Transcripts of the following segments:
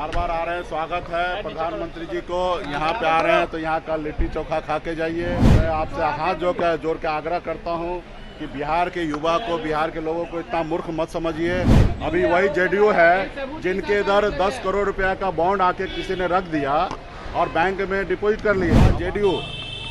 बार बार आ रहे हैं, स्वागत है प्रधानमंत्री जी को। यहाँ पे आ रहे हैं तो यहाँ का लिट्टी चोखा खा के जाइए। मैं आपसे हाथ जोड़ के आग्रह करता हूँ कि बिहार के युवा को, बिहार के लोगों को इतना मूर्ख मत समझिए। अभी वही जेडीयू है जिनके इधर 10 करोड़ रुपया का बॉन्ड आके किसी ने रख दिया और बैंक में डिपॉजिट कर लिया। जेडीयू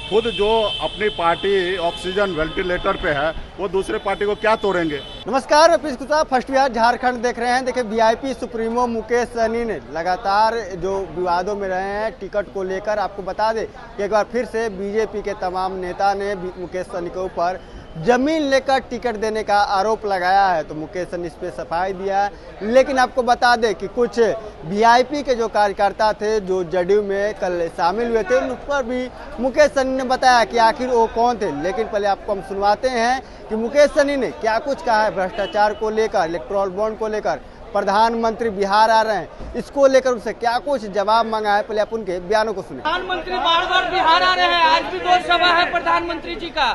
खुद जो अपनी पार्टी ऑक्सीजन वेंटिलेटर पे है, वो दूसरे पार्टी को क्या तोड़ेंगे। नमस्कार, मैं पीयूष गुप्ता, फर्स्ट बिहार झारखंड देख रहे हैं। देखिए, वीआईपी सुप्रीमो मुकेश सहनी ने लगातार जो विवादों में रहे हैं टिकट को लेकर, आपको बता दें कि एक बार फिर से बीजेपी के तमाम नेता ने मुकेश सहनी के ऊपर जमीन लेकर टिकट देने का आरोप लगाया है। तो मुकेश सहनी इस पे सफाई दिया है। लेकिन आपको बता दें कि कुछ वीआईपी के जो कार्यकर्ता थे जो जेडीयू में कल शामिल हुए थे, उन पर भी मुकेश सहनी ने बताया कि आखिर वो कौन थे। लेकिन पहले आपको हम सुनवाते हैं कि मुकेश सहनी ने क्या कुछ कहा है भ्रष्टाचार को लेकर, इलेक्टोरल बॉन्ड को लेकर। प्रधानमंत्री बिहार आ रहे हैं, इसको लेकर उनसे क्या कुछ जवाब मांगा है। पहले आप उनके बयानों को सुने। प्रधानमंत्री बार बार बिहार आ रहे हैं, आज भी 2 सभा है प्रधानमंत्री जी का।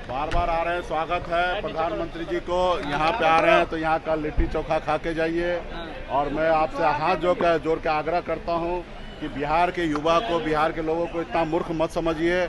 बार बार आ रहे हैं, स्वागत है प्रधानमंत्री जी को। यहाँ पे आ रहे हैं तो यहाँ का लिट्टी चोखा खा के जाइए। और मैं आपसे हाथ जोड़ के आग्रह करता हूँ कि बिहार के युवा को, बिहार के लोगों को इतना मूर्ख मत समझिए।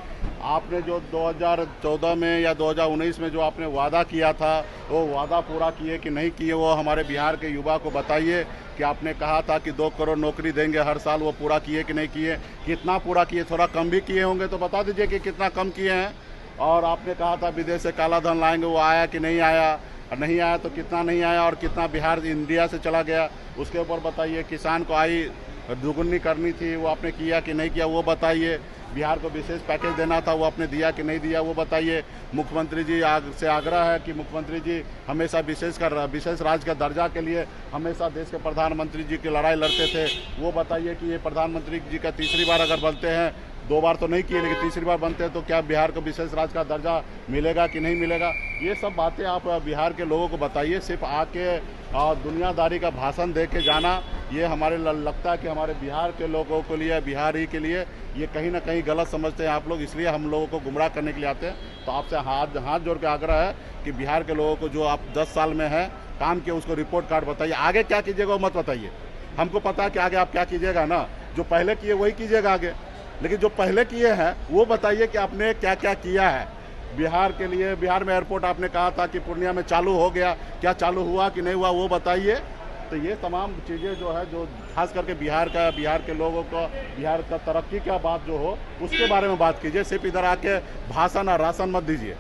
आपने जो 2014 में या 2019 में जो आपने वादा किया था, वो वादा पूरा किए कि नहीं किए, वो हमारे बिहार के युवा को बताइए। कि आपने कहा था कि 2 करोड़ नौकरी देंगे हर साल, वो पूरा किए कि नहीं किए, कितना पूरा किए। थोड़ा कम भी किए होंगे तो बता दीजिए कि कितना कम किए हैं। और आपने कहा था विदेश से काला धन लाएंगे, वो आया कि नहीं आया, और नहीं आया तो कितना नहीं आया, और कितना बिहार इंडिया से चला गया, उसके ऊपर बताइए। किसान को आई दुगुनी करनी थी, वो आपने किया कि नहीं किया, वो बताइए। बिहार को विशेष पैकेज देना था, वो आपने दिया कि नहीं दिया, वो बताइए। मुख्यमंत्री जी से आग्रह है कि मुख्यमंत्री जी हमेशा विशेष राज्य का दर्जा के लिए हमेशा देश के प्रधानमंत्री जी की लड़ाई लड़ते थे, वो बताइए कि ये प्रधानमंत्री जी का तीसरी बार अगर बनते हैं, 2 बार तो नहीं किए लेकिन तीसरी बार बनते हैं, तो क्या बिहार को विशेष राज्य का दर्जा मिलेगा कि नहीं मिलेगा। ये सब बातें आप बिहार के लोगों को बताइए। सिर्फ आके दुनियादारी का भाषण दे के जाना, ये हमारे लगता है कि हमारे बिहार के लोगों के लिए, बिहार ही के लिए ये कहीं ना कहीं गलत समझते हैं आप लोग, इसलिए हम लोगों को गुमराह करने के लिए आते हैं। तो आपसे हाथ जोड़ के आग्रह है कि बिहार के लोगों को जो आप 10 साल में है काम किया, उसको रिपोर्ट कार्ड बताइए। आगे क्या कीजिएगा वो मत बताइए, हमको पता है कि आगे आप क्या कीजिएगा ना, जो पहले किए वही कीजिएगा आगे। लेकिन जो पहले किए हैं वो बताइए कि आपने क्या क्या किया है बिहार के लिए। बिहार में एयरपोर्ट आपने कहा था कि पूर्णिया में चालू हो गया, क्या चालू हुआ कि नहीं हुआ, वो बताइए। तो ये तमाम चीज़ें जो है, जो खास करके बिहार के लोगों को, बिहार का तरक्की का बात जो हो, उसके बारे में बात कीजिए। सिर्फ इधर आके भाषण और राशन मत दीजिए।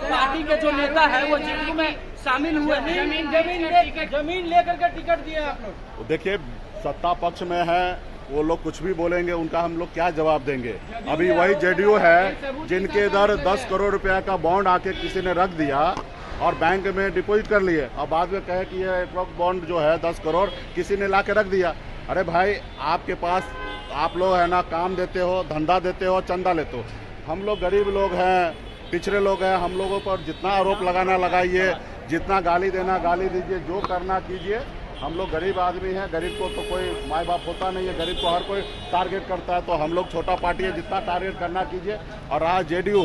पार्टी के जो नेता है वो जेडीयू में शामिल हुए, जमीन लेकर के टिकट दिए आप लोग। देखिए, सत्ता पक्ष में है, वो लोग कुछ भी बोलेंगे, उनका हम लोग क्या जवाब देंगे। अभी वही जेडीयू है जिनके इधर 10 करोड़ रुपया का बॉन्ड आके किसी ने रख दिया और बैंक में डिपॉजिट कर लिए, और बाद में कहे कि ये बॉन्ड जो है 10 करोड़ किसी ने ला के रख दिया। अरे भाई, आपके पास आप लोग है ना, काम देते हो, धंधा देते हो, चंदा लेते हो। हम लोग गरीब लोग हैं, पिछड़े लोग हैं, हम लोगों पर जितना आरोप लगाना लगाइए, जितना गाली देना गाली दीजिए, जो करना कीजिए। हम लोग गरीब आदमी हैं, गरीब को तो कोई माँ बाप होता नहीं है, गरीब को हर कोई टारगेट करता है। तो हम लोग छोटा पार्टी है, जितना टारगेट करना कीजिए। और रहा जेडीयू,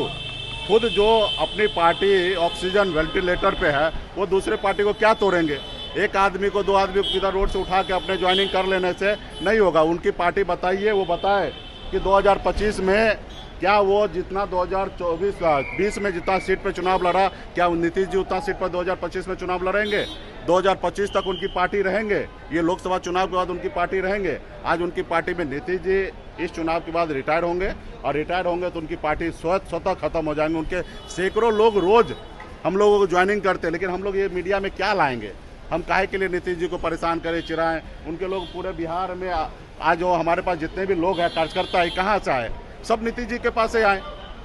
खुद जो अपनी पार्टी ऑक्सीजन वेंटिलेटर पे है, वो दूसरे पार्टी को क्या तोड़ेंगे। एक आदमी को, 2 आदमी को किधर रोड से उठा के अपने ज्वाइनिंग कर लेने से नहीं होगा। उनकी पार्टी बताइए, वो बताए कि 2025 में क्या वो जितना 2024-20 में जितना सीट पे चुनाव लड़ा, क्या नीतीश जी उतना सीट पर 2025 में चुनाव लड़ेंगे। 2025 तक उनकी पार्टी रहेंगे, ये लोकसभा चुनाव के बाद उनकी पार्टी रहेंगे। आज उनकी पार्टी में नीतीश जी इस चुनाव के बाद रिटायर होंगे, और रिटायर होंगे तो उनकी पार्टी स्वतः खत्म हो जाएंगे। उनके सैकड़ों लोग रोज हम लोगों को ज्वाइनिंग करते हैं, लेकिन हम लोग ये मीडिया में क्या लाएंगे। हम काहे के लिए नीतीश जी को परेशान करें, चिराएं। उनके लोग पूरे बिहार में आज जो हमारे पास जितने भी लोग हैं, कार्यकर्ता है, कहाँ से आए, सब नीतीश जी के पास से आए।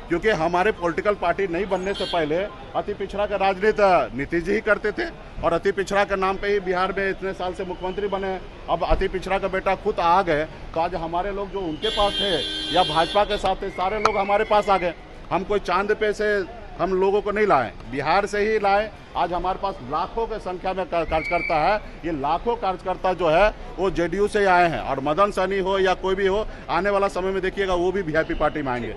क्योंकि हमारे पॉलिटिकल पार्टी नहीं बनने से पहले अति पिछड़ा का राजनीति नीतीश जी ही करते थे, और अति पिछड़ा के नाम पे ही बिहार में इतने साल से मुख्यमंत्री बने। अब अति पिछड़ा का बेटा खुद आ गए, तो आज हमारे लोग जो उनके पास थे या भाजपा के साथ थे, सारे लोग हमारे पास आ गए। हम कोई चांद पे से हम लोगों को नहीं लाए, बिहार से ही लाए। आज हमारे पास लाखों के संख्या में कार्यकर्ता है, ये लाखों कार्यकर्ता जो है वो जेडीयू से आए हैं। और मदन सहनी हो या कोई भी हो, आने वाला समय में देखिएगा वो भी वीआईपी पार्टी में आएंगे।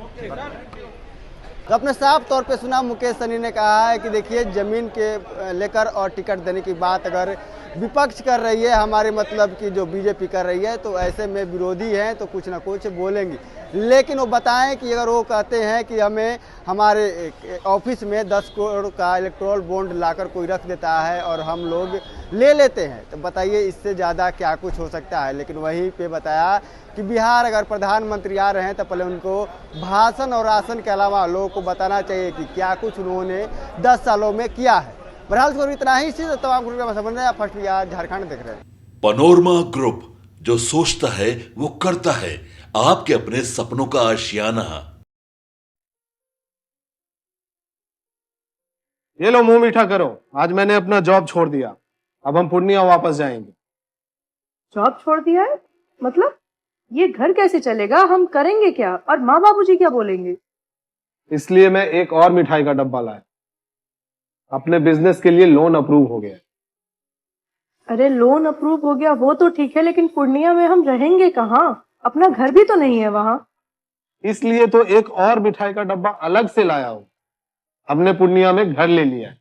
तो अपने साफ तौर पे सुना मुकेश सहनी ने कहा है कि देखिए जमीन के लेकर और टिकट देने की बात अगर विपक्ष कर रही है, हमारे मतलब कि जो बीजेपी कर रही है, तो ऐसे में विरोधी हैं तो कुछ ना कुछ बोलेंगी। लेकिन वो बताएं कि अगर वो कहते हैं कि हमें हमारे ऑफिस में 10 करोड़ का इलेक्टोरल बॉन्ड लाकर कोई रख देता है और हम लोग ले लेते हैं, तो बताइए इससे ज़्यादा क्या कुछ हो सकता है। लेकिन वहीं पे बताया कि बिहार अगर प्रधानमंत्री आ रहे हैं तो पहले उनको भाषण और राशन के अलावा लोगों को बताना चाहिए कि क्या कुछ उन्होंने 10 सालों में किया है। बहरहाल इतना ही, इसी तमाम समझ रहे हैं। फर्स्ट बिहार झारखंड देख रहे हैं। पनोरमा ग्रुप, जो सोचता है वो करता है। आपके अपने सपनों का आशियाना। ये लो मुंह मीठा करो, आज मैंने अपना जॉब छोड़ दिया, अब हम पूर्णिया वापस जाएंगे। जॉब छोड़ दिया है? मतलब ये घर कैसे चलेगा? हम करेंगे क्या? और माँ बाबूजी क्या बोलेंगे? इसलिए मैं एक और मिठाई का डब्बा लाया। अपने बिजनेस के लिए लोन अप्रूव हो गया। अरे लोन अप्रूव हो गया वो तो ठीक है, लेकिन पूर्णिया में हम रहेंगे कहाँ? अपना घर भी तो नहीं है वहाँ। इसलिए तो एक और मिठाई का डब्बा अलग से लाया हूँ। हमने पूर्णिया में घर ले लिया है,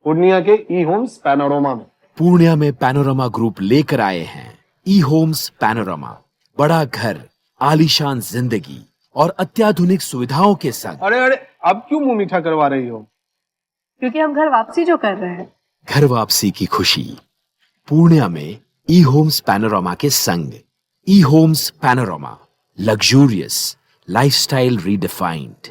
पूर्णिया के ई होम्स पैनोरमा में। पूर्णिया में पैनोरमा ग्रुप लेकर आए हैं ई होम्स पैनोरमा। बड़ा घर, आलीशान जिंदगी और अत्याधुनिक सुविधाओं के संग। अरे अरे, अब क्यों मुंह मीठा करवा रही हो? क्योंकि हम घर वापसी जो कर रहे हैं। घर वापसी की खुशी पूर्णिया में ई होम्स पैनोरमा के संग। ई Homes Panorama, luxurious lifestyle redefined.